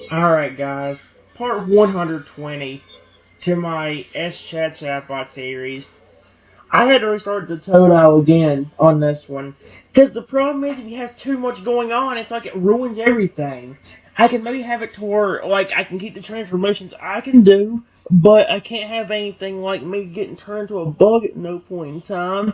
Alright, guys. Part 120 to my SChat chatbot series. I had to restart the Totodile again on this one. Because the problem is we have too much going on. It's like it ruins everything. I can maybe have it to where, like, I can keep the transformations I can do, but I can't have anything like me getting turned to a bug at no point in time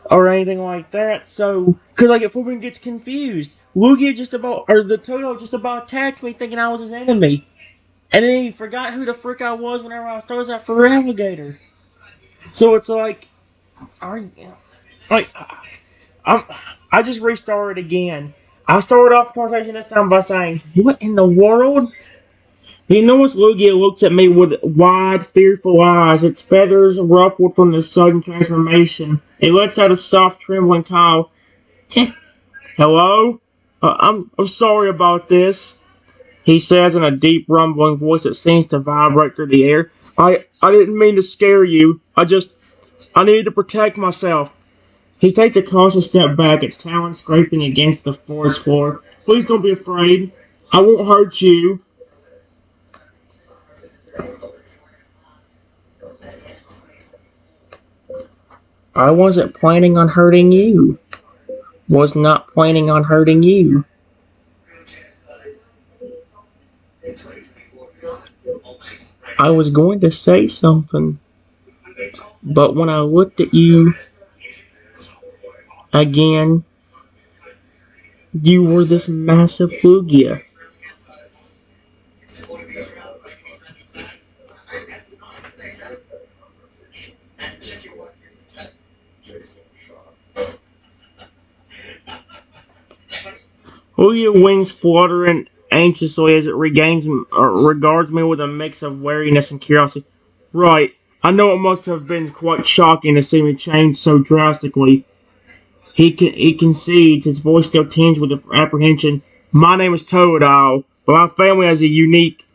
or anything like that. So, because like if Flippin gets confused, Lugia just about, or the Toto just about attacked me thinking I was his enemy. And then he forgot who the frick I was whenever I throws that for alligator. So it's like, I, like, I'm, I just restarted again. I started off the conversation this time by saying, "What in the world?" The enormous Lugia looks at me with wide, fearful eyes, its feathers ruffled from the sudden transformation. It lets out a soft, trembling call. Hello? I'm sorry about this, he says in a deep, rumbling voice that seems to vibrate through the air. I didn't mean to scare you. I needed to protect myself. He takes a cautious step back, its talons scraping against the forest floor. Please don't be afraid. I won't hurt you. I wasn't planning on hurting you. Was not planning on hurting you. I was going to say something, but when I looked at you again, you were this massive Lugia. Lugia wings fluttering anxiously as it regards me with a mix of wariness and curiosity. Right, I know it must have been quite shocking to see me change so drastically. He concedes, his voice still tinged with apprehension. My name is Totodile, but my family has a unique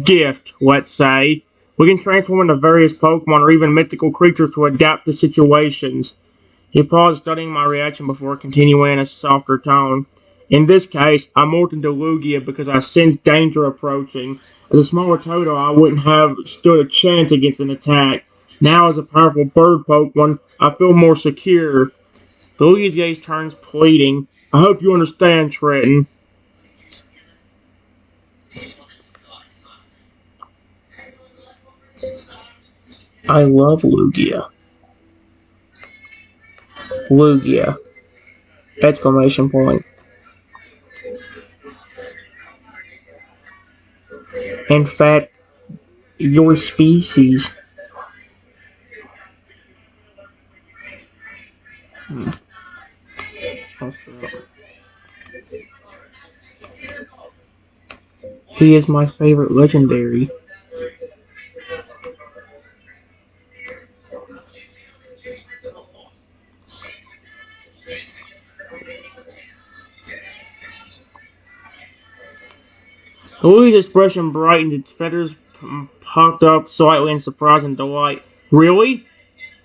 gift, let's say. We can transform into various Pokemon or even mythical creatures to adapt to situations. He paused, studying my reaction before continuing in a softer tone. In this case, I morphed into Lugia because I sensed danger approaching. As a smaller Toto, I wouldn't have stood a chance against an attack. Now, as a powerful bird Pokemon, I feel more secure. The Lugia's gaze turns, pleading. I hope you understand, Trenton. I love Lugia. Lugia! Exclamation point. In fact, your species. Hmm. He is my favorite legendary. Louie's expression brightened, its feathers popped up slightly in surprise and delight. Really?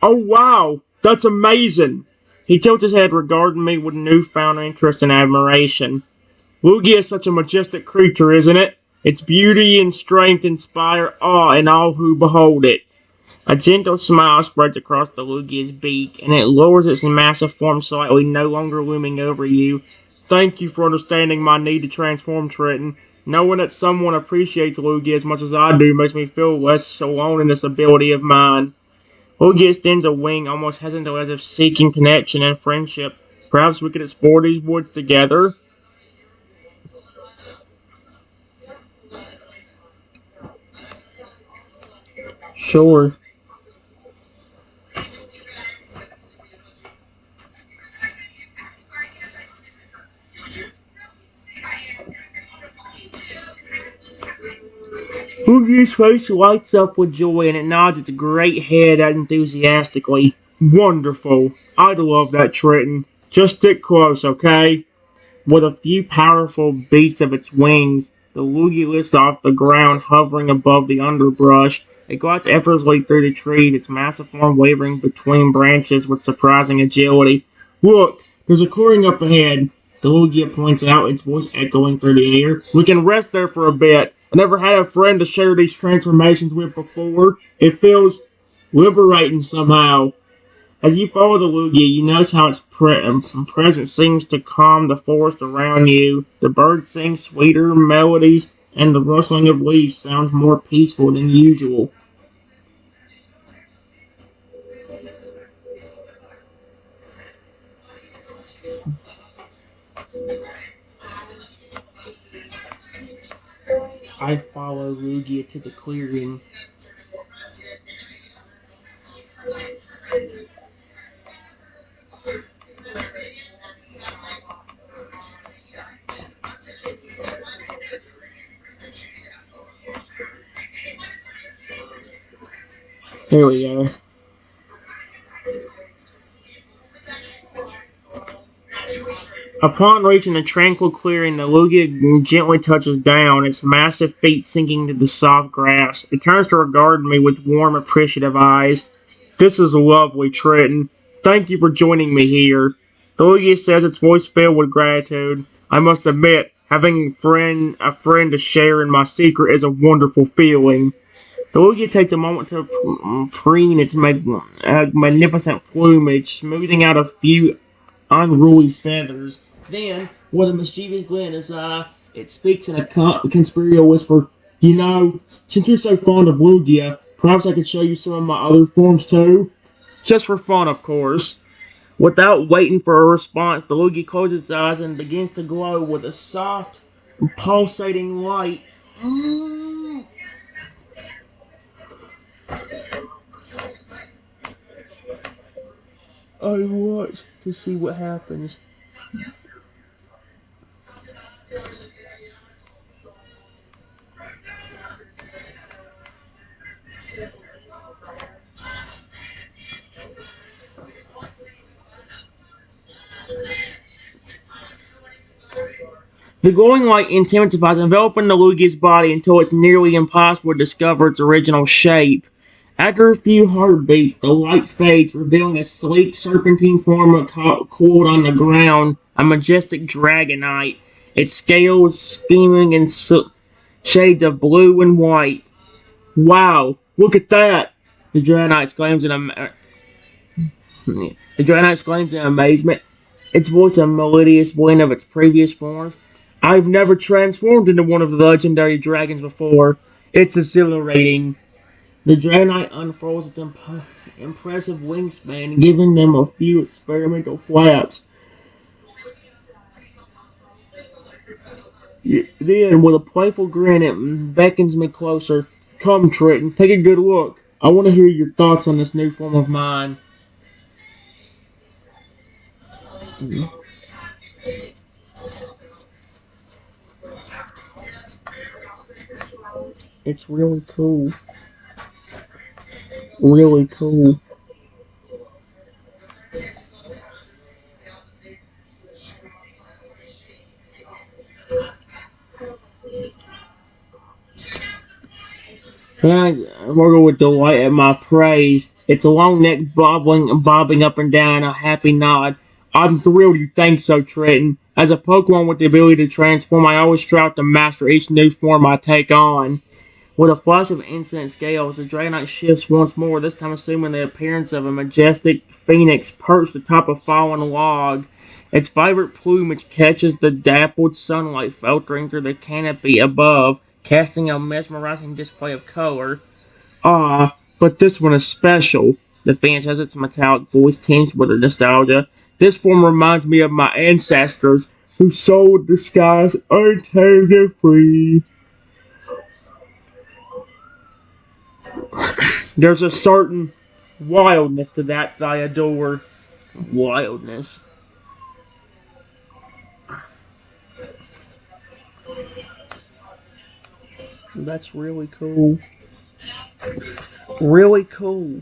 Oh wow, that's amazing! He tilts his head, regarding me with newfound interest and admiration. Lugia is such a majestic creature, isn't it? Its beauty and strength inspire awe in all who behold it. A gentle smile spreads across the Lugia's beak, and it lowers its massive form slightly, no longer looming over you. Thank you for understanding my need to transform, Trenton. Knowing that someone appreciates Lugia as much as I do makes me feel less alone in this ability of mine. Lugia extends a wing, almost hesitant as if seeking connection and friendship. Perhaps we could explore these woods together? Sure. Lugia's face lights up with joy and it nods its great head enthusiastically. Wonderful. I'd love that, Trenton. Just stick close, okay? With a few powerful beats of its wings, the Lugia lifts off the ground, hovering above the underbrush. It glides effortlessly through the trees, its massive form wavering between branches with surprising agility. Look, there's a clearing up ahead. The Lugia points out, its voice echoing through the air. We can rest there for a bit. I never had a friend to share these transformations with before. It feels liberating somehow. As you follow the Lugia, you notice how its presence seems to calm the forest around you. The birds sing sweeter melodies, and the rustling of leaves sounds more peaceful than usual. I follow Lugia to the clearing. Here we go. Upon reaching the tranquil clearing, the Lugia gently touches down, its massive feet sinking to the soft grass. It turns to regard me with warm, appreciative eyes. This is lovely, Trenton. Thank you for joining me here. The Lugia says, its voice filled with gratitude. I must admit, having a friend to share in my secret is a wonderful feeling. The Lugia takes a moment to preen its magnificent plumage, smoothing out a few unruly feathers. Then, with a mischievous glint in his eye, it speaks in a conspiratorial whisper. You know, since you're so fond of Lugia, perhaps I could show you some of my other forms too? Just for fun, of course. Without waiting for a response, the Lugia closes its eyes and begins to glow with a soft, pulsating light. I watch to see what happens. The glowing light intensifies, enveloping the Lugia's body until it's nearly impossible to discover its original shape. After a few heartbeats, the light fades, revealing a sleek serpentine form coiled on the ground, a majestic dragonite, its scales scheming in shades of blue and white. Wow, look at that! The dragonite exclaims in amazement, its voice a melodious blend of its previous forms. I've never transformed into one of the legendary dragons before. It's exhilarating. The Dragonite unfolds its impressive wingspan, giving them a few experimental flaps. Then, with a playful grin, it beckons me closer. Come, Trenton, take a good look. I want to hear your thoughts on this new form of mine. It's really cool. Really cool. I marvel with delight at my praise. Its long neck bobbing up and down, a happy nod. I'm thrilled you think so, Trenton. As a Pokemon with the ability to transform, I always strive to master each new form I take on. With a flash of instant scales, the Dragonite shifts once more, this time assuming the appearance of a majestic phoenix perched atop a fallen log. Its vibrant plumage catches the dappled sunlight filtering through the canopy above, casting a mesmerizing display of color. Ah, but this one is special, the fan says, its metallic voice tinged with nostalgia. This form reminds me of my ancestors, who sold the skies untamed and free. There's a certain wildness to that I adore. Wildness. That's really cool. Really cool.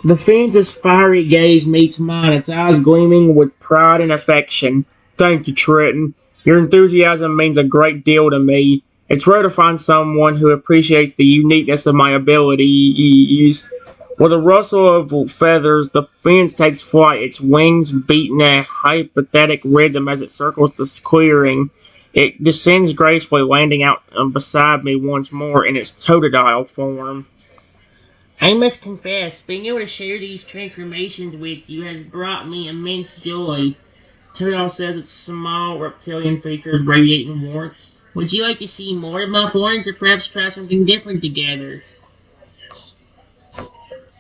The fiend's fiery gaze meets mine, its eyes gleaming with pride and affection. Thank you, Trenton. Your enthusiasm means a great deal to me. It's rare to find someone who appreciates the uniqueness of my abilities. With a rustle of feathers, the phoenix takes flight, its wings beating a hypothetic rhythm as it circles the clearing. It descends gracefully, landing out beside me once more in its Totodile form. I must confess, being able to share these transformations with you has brought me immense joy. Totodile says its small reptilian features radiating warmth. Would you like to see more of my forms, or perhaps try something different together?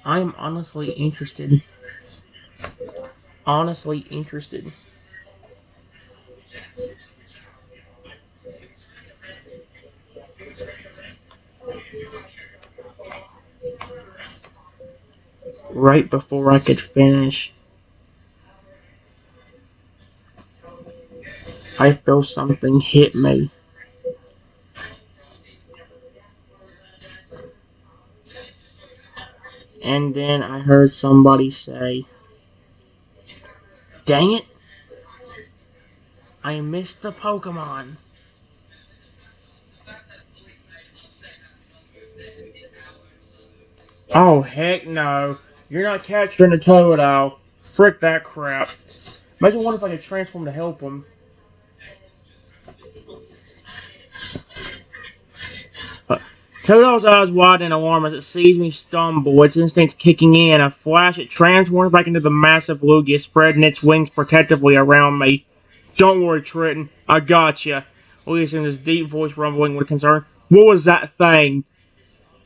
I am honestly interested. Honestly interested. Right before I could finish, I felt something hit me. And then I heard somebody say, "Dang it, I missed the Pokemon." Oh, heck no. You're not capturing a Totodile. Frick that crap. Imagine what if I could transform to help him. Uh, Totodle's eyes widen in alarm as it sees me stumble, its instincts kicking in. A flash, it transforms back into the massive Lugia, spreading its wings protectively around me. "Don't worry, Trenton. I gotcha." Lugia sends his deep voice rumbling with concern. "What was that thing?"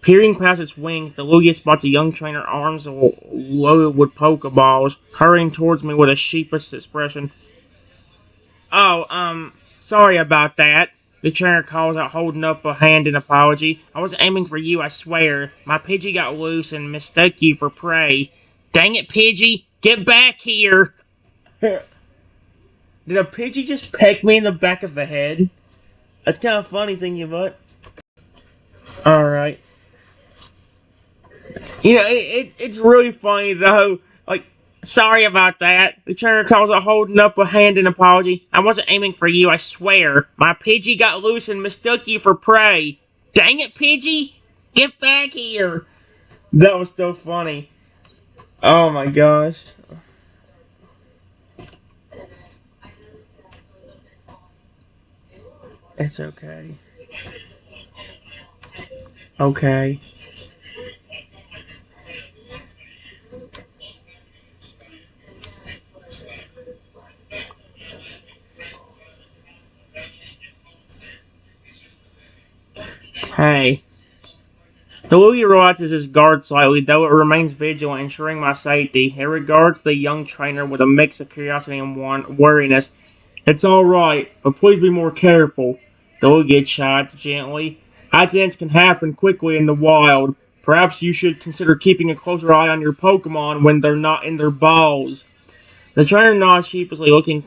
Peering past its wings, the Lugia spots a young trainer, arms loaded with Pokeballs, hurrying towards me with a sheepish expression. "Oh, sorry about that." The trainer calls out, holding up a hand in apology. "I was aiming for you, I swear. My Pidgey got loose and mistook you for prey." "Dang it, Pidgey! Get back here!" Did a Pidgey just peck me in the back of the head? That's kind of funny thinking about it. Alright. It's really funny though. Like, "Sorry about that." The trainer calls out, holding up a hand in apology. "I wasn't aiming for you, I swear. My Pidgey got loose and mistook you for prey." "Dang it, Pidgey! Get back here!" That was so funny. Oh my gosh. It's okay. Okay. Hey. The Lugia relaxes his guard slightly, though it remains vigilant, ensuring my safety. It regards the young trainer with a mix of curiosity and wariness. "It's alright, but please be more careful." They'll get shot gently. "Accidents can happen quickly in the wild. Perhaps you should consider keeping a closer eye on your Pokemon when they're not in their balls." The trainer nods sheepishly, looking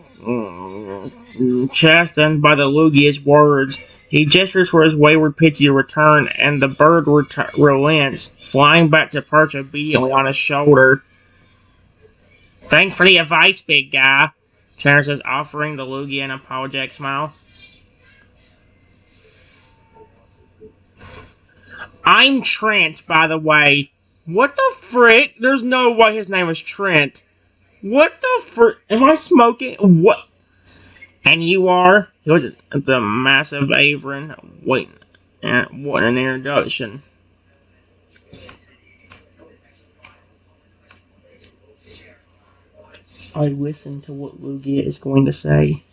chastened by the Lugia's words. He gestures for his wayward Pidgey to return, and the bird relents, flying back to perch obediently on his shoulder. "Thanks for the advice, big guy," Trainer says, offering the Lugia an apologetic smile. "I'm Trent, by the way." What the frick? There's no way his name is Trent. What the frick? Am I smoking? What? "And you are?" He was at the massive Averin. Wait, what an introduction. I listen to what Lugia is going to say.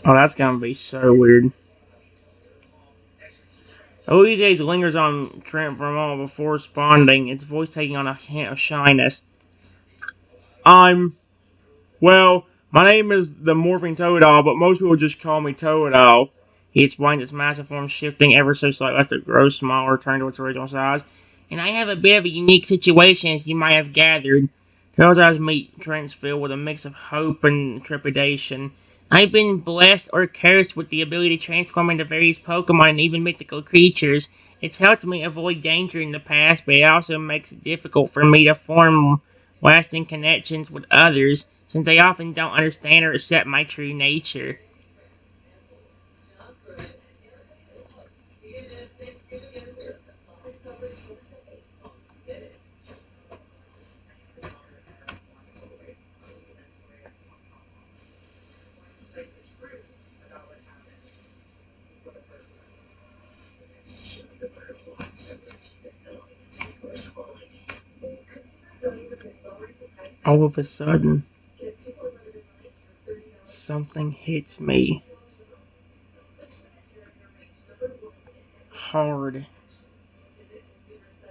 Oh, that's gonna be so weird. Luigi's lingers on Trent for a moment before responding, its voice taking on a hint of shyness. I'm Well, my name is the Morphing Totodile, but most people just call me Totodile." He explains, its massive form shifting ever so slightly as it grows smaller, returning to its original size. "And I have a bit of a unique situation, as you might have gathered." Totodile's eyes meet Trent's filled with a mix of hope and trepidation. I've been blessed or cursed with the ability to transform into various Pokemon and even mythical creatures. It's helped me avoid danger in the past, but it also makes it difficult for me to form lasting connections with others, since they often don't understand or accept my true nature. All of a sudden, something hits me hard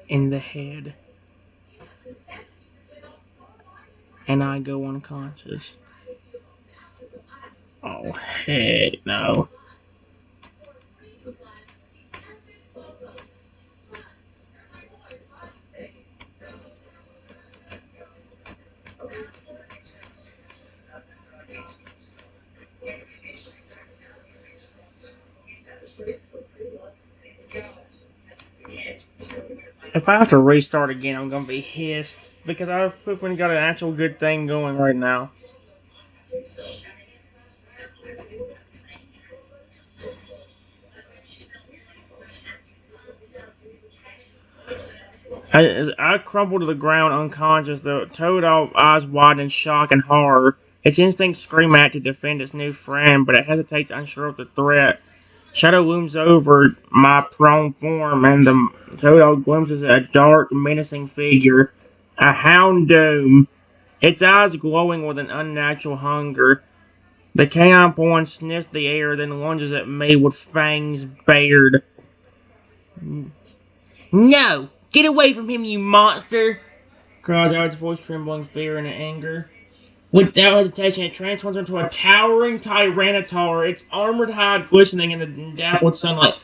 in the head, and I go unconscious. Oh, heck no. If I have to restart again, I'm gonna be hissed because I've freaking got an actual good thing going right now. I crumpled to the ground unconscious, the Totodile eyes wide in shock and horror. Its instincts scream out to defend its new friend, but it hesitates unsure of the threat. Shadow looms over my prone form, and the Totodile glimpses a dark, menacing figure. A Houndoom, its eyes glowing with an unnatural hunger. The canine pawn sniffs the air, then lunges at me with fangs bared. No! Get away from him, you monster! Cries out, its voice trembling fear and anger. Without hesitation, it transforms into a towering Tyranitar, its armored hide glistening in the dappled sunlight.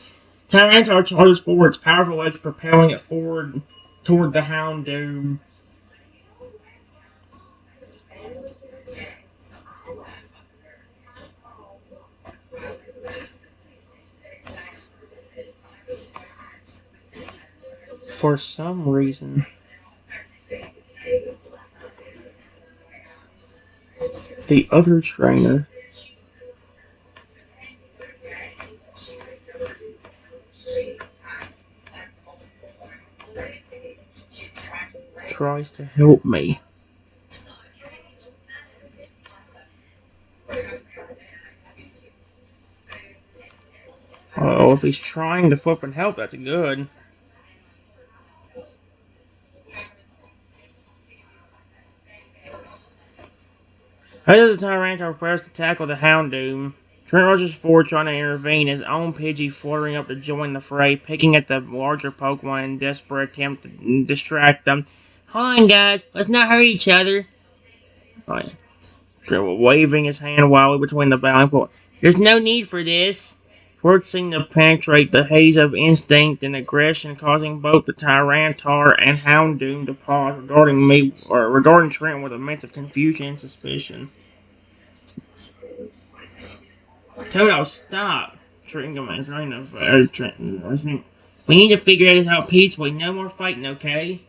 Tyranitar charges forward, its powerful legs propelling it forward toward the Houndoom. For some reason, the other trainer tries to help me. Oh, if he's trying to flip and help, that's good. As the Tyranitar prepares to tackle the Houndoom, Trent rushes forward trying to intervene, his own Pidgey fluttering up to join the fray, picking at the larger Pokemon in desperate attempt to distract them. Hold on, guys, let's not hurt each other. Oh, yeah. Waving his hand wildly between the bowing points. There's no need for this. Words seem to penetrate the haze of instinct and aggression, causing both the Tyranitar and Houndoom to pause, regarding Trent with immense confusion and suspicion. Toto, stop! Tringham is trying to Trenton. Listen, we need to figure this out peacefully. No more fighting, okay?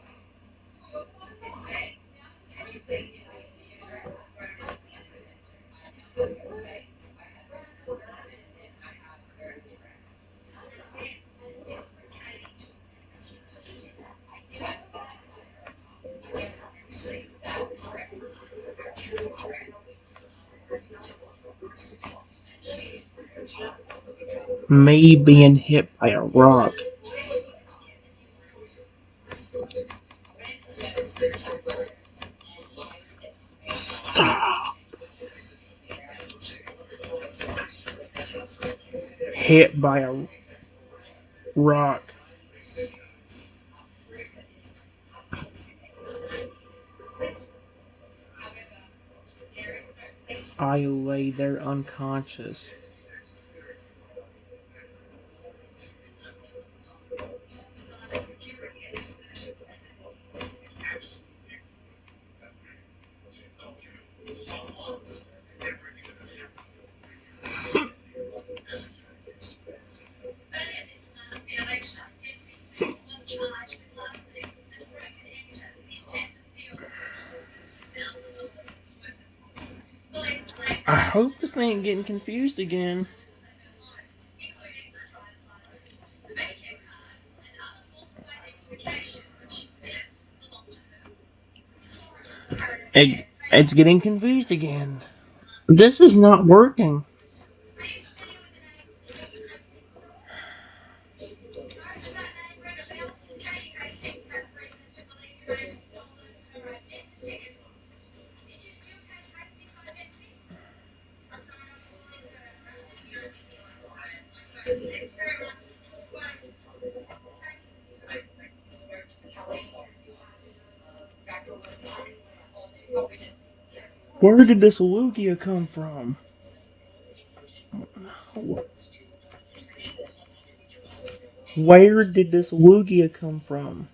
Me being hit by a rock. Stop. Hit by a rock. I lay there unconscious. I hope this thing ain't getting confused again. It's getting confused again. This is not working. Where did this Lugia come from? Where did this Lugia come from?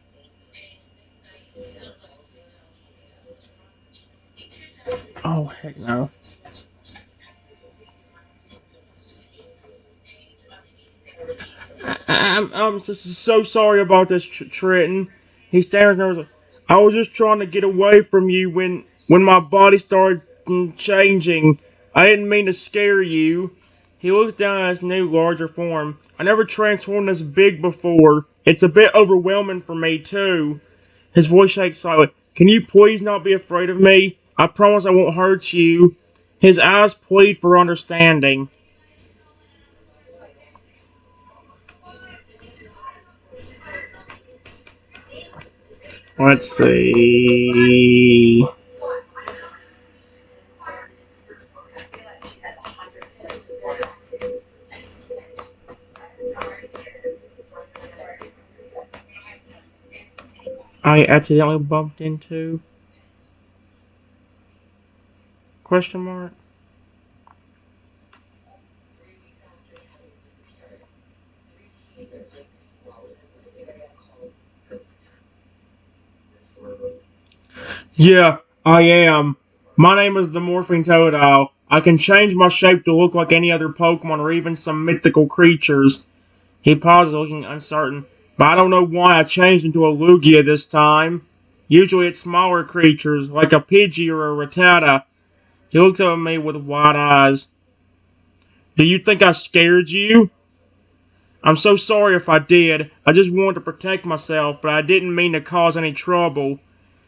Oh, heck no. I'm so sorry about this, Trenton. He stands there. I was just trying to get away from you when my body started changing. I didn't mean to scare you. He looks down at his new, larger form. I never transformed this big before. It's a bit overwhelming for me, too. His voice shakes slightly. Can you please not be afraid of me? I promise I won't hurt you. His eyes plead for understanding. Let's see. I accidentally bumped into question mark. Yeah, I am. My name is the Morphing Totodile. I can change my shape to look like any other Pokemon or even some mythical creatures. He pauses, looking uncertain. But I don't know why I changed into a Lugia this time. Usually it's smaller creatures, like a Pidgey or a Rattata. He looks up at me with wide eyes. Do you think I scared you? I'm so sorry if I did. I just wanted to protect myself, but I didn't mean to cause any trouble.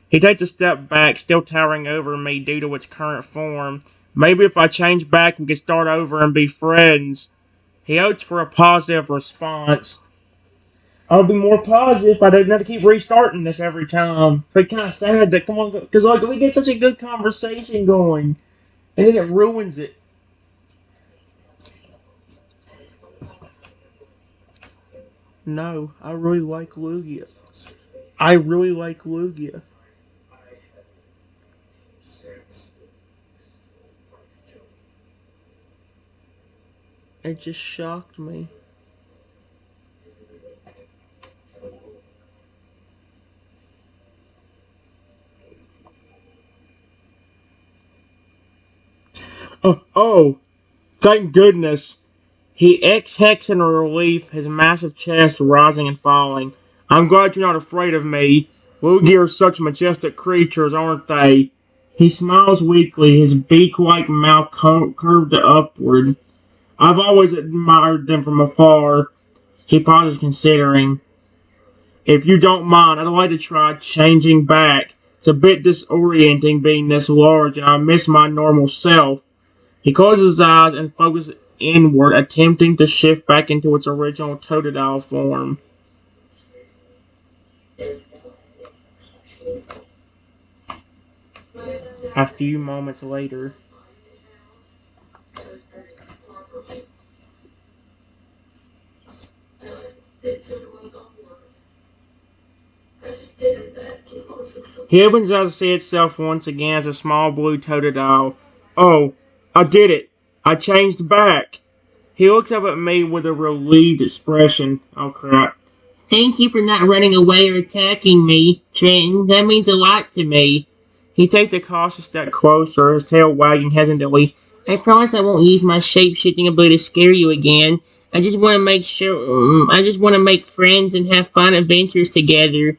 He takes a step back, still towering over me due to its current form. Maybe if I change back, we can start over and be friends. He hopes for a positive response. I'll be more positive if I didn't have to keep restarting this every time. It's kind of sad that, come on, because like we get such a good conversation going, and then it ruins it. No, I really like Lugia. I really like Lugia. It just shocked me. Oh, thank goodness. He exhales in relief, his massive chest rising and falling. I'm glad you're not afraid of me. Lugia are such majestic creatures, aren't they? He smiles weakly, his beak-like mouth curved upward. I've always admired them from afar. He pauses, considering. If you don't mind, I'd like to try changing back. It's a bit disorienting being this large, and I miss my normal self. He closes his eyes and focuses inward, attempting to shift back into its original Totodile form. A few moments later, he opens his eyes to see itself once again as a small blue Totodile. Oh, I did it! I changed back! He looks up at me with a relieved expression. Oh crap. Thank you for not running away or attacking me, Trenton. That means a lot to me. He takes a cautious step closer, his tail wagging hesitantly. I promise I won't use my shape-shifting ability to scare you again. I just want to make sure. I just want to make friends and have fun adventures together.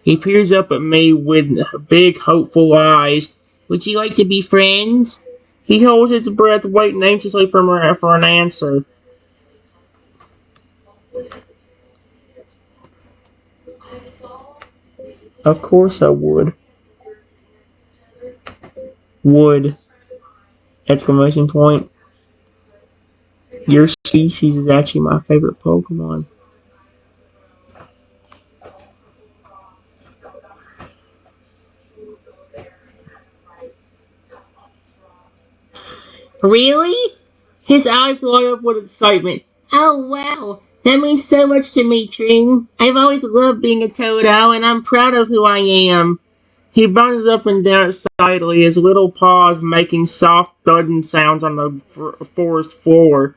He peers up at me with big, hopeful eyes. Would you like to be friends? He holds his breath, waiting anxiously for an answer. Of course I would. Would! Exclamation point. Your species is actually my favorite Pokemon. Really? His eyes light up with excitement. Oh wow, that means so much to me, Tring. I've always loved being a Totodile, and I'm proud of who I am. He bounces up and down excitedly, his little paws making soft thudding sounds on the forest floor.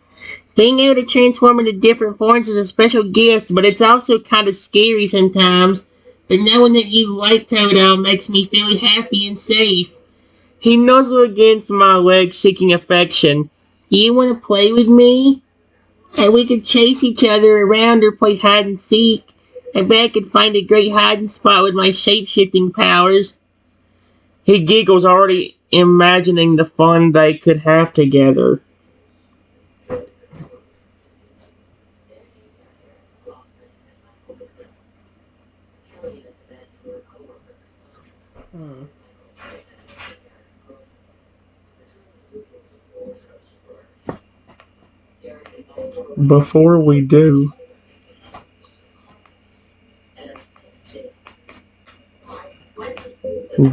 Being able to transform into different forms is a special gift, but it's also kind of scary sometimes. But knowing that you like Totodile makes me feel happy and safe. He nuzzled against my leg, seeking affection. Do you want to play with me? And we could chase each other around or play hide and seek. I bet I could find a great hiding spot with my shape-shifting powers. He giggles, already imagining the fun they could have together. Before we do,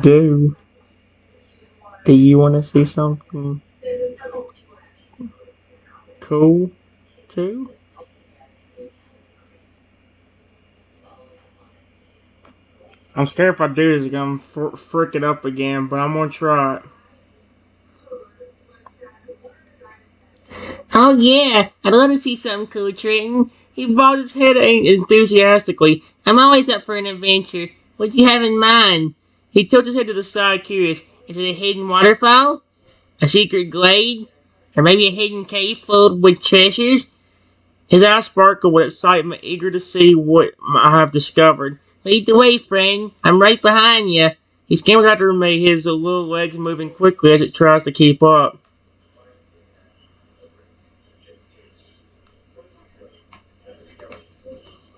do, do you want to see something cool too? I'm scared if I do this, I'm gonna frick it up again, but I'm gonna try it. Oh yeah, I'd love to see something cool, Trenton. He bobbed his head enthusiastically. I'm always up for an adventure. What do you have in mind? He tilts his head to the side, curious. Is it a hidden waterfall? A secret glade? Or maybe a hidden cave filled with treasures? His eyes sparkle with excitement, eager to see what I have discovered. Lead the way, friend. I'm right behind you. He scampers after me, his little legs moving quickly as it tries to keep up.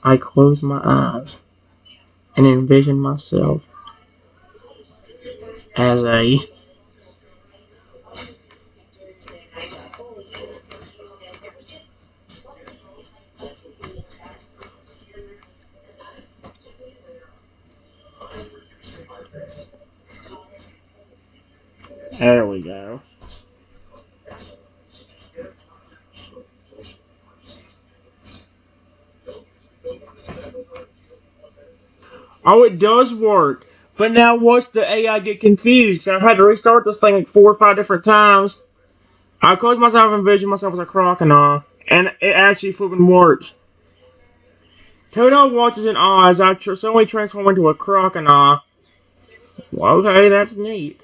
I close my eyes and envision myself as a There we go. Oh, it does work. But now watch the AI get confused. I've had to restart this thing like 4 or 5 different times. I close myself and envision myself as a crocodile. And it actually flipping works. Toto watches in awe as I suddenly transform into a crocodile. Well, okay, that's neat.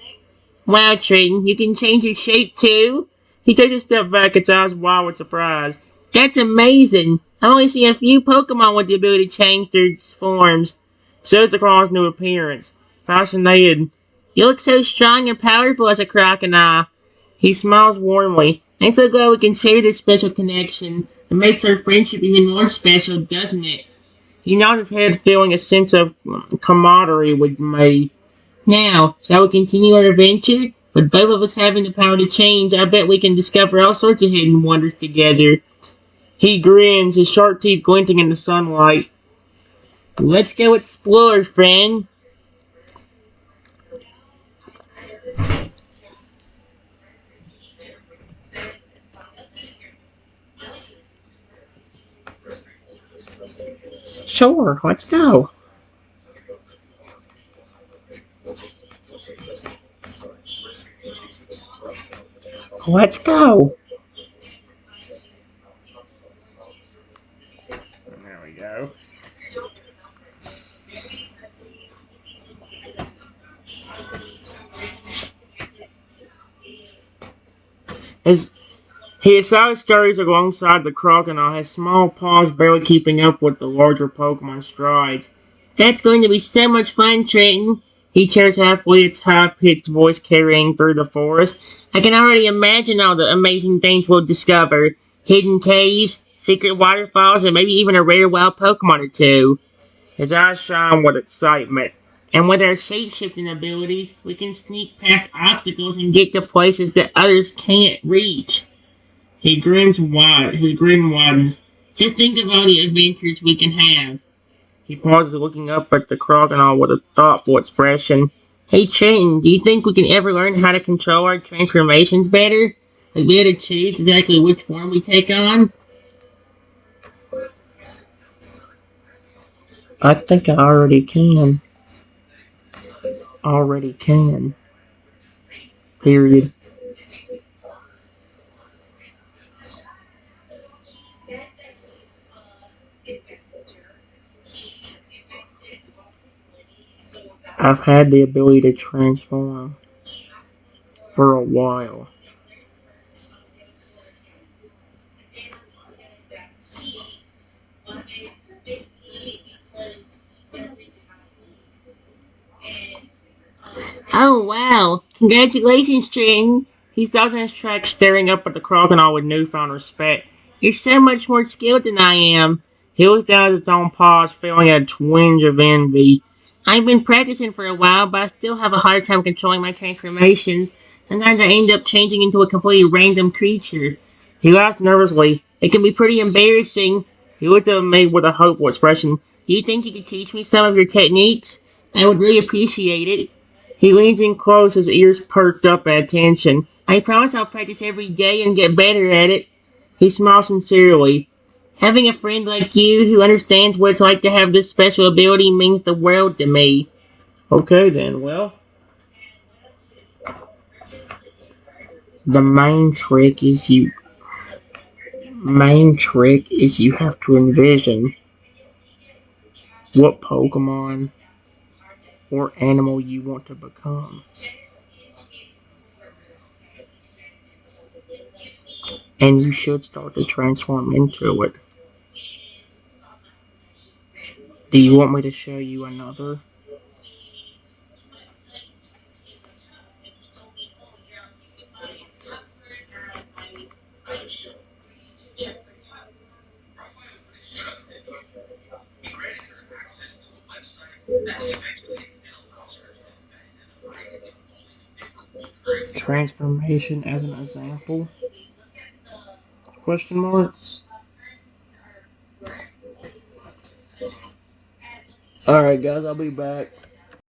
Wow, Triton, you can change your shape too? He takes a step back, its eyes wide with surprise. That's amazing. I've only seen a few Pokemon with the ability to change their forms. So is the Crocodile's new appearance. Fascinated. You look so strong and powerful as a crocodile. He smiles warmly. I'm so glad we can share this special connection. It makes our friendship even more special, doesn't it? He nods his head, feeling a sense of camaraderie with me. Now, shall we continue our adventure? With both of us having the power to change, I bet we can discover all sorts of hidden wonders together. He grins, his sharp teeth glinting in the sunlight. Let's go explore, friend. Sure, let's go. Let's go. There we go. His side scurries alongside the crocodile, his small paws barely keeping up with the larger Pokemon strides. That's going to be so much fun, Trenton. He cheers halfway, its high-pitched voice carrying through the forest. I can already imagine all the amazing things we'll discover. Hidden caves, secret waterfalls, and maybe even a rare wild Pokemon or two. His eyes shine with excitement. And with our shape-shifting abilities, we can sneak past obstacles and get to places that others can't reach. His grin widens. Just think of all the adventures we can have. He pauses, looking up at the crocodile with a thoughtful expression. Hey, Trenton, do you think we can ever learn how to control our transformations better? Like be able to choose exactly which form we take on? I think I already can. Already can. Period. I've had the ability to transform for a while. Oh, wow. Congratulations, Trenton. He stops in his tracks, staring up at the crocodile with newfound respect. You're so much more skilled than I am. He looks down at his own paws, feeling a twinge of envy. I've been practicing for a while, but I still have a hard time controlling my transformations. Sometimes I end up changing into a completely random creature. He laughs nervously. It can be pretty embarrassing. He looks at me with a hopeful expression. Do you think you could teach me some of your techniques? I would really appreciate it. He leans in close, his ears perked up at attention. I promise I'll practice every day and get better at it. He smiles sincerely. Having a friend like you who understands what it's like to have this special ability means the world to me. Okay then, well, the main trick is you have to envision what Pokemon or animal you want to become. And you should start to transform into it. Do you want me to show you another? Transformation as an example? Question mark? Alright guys, I'll be back.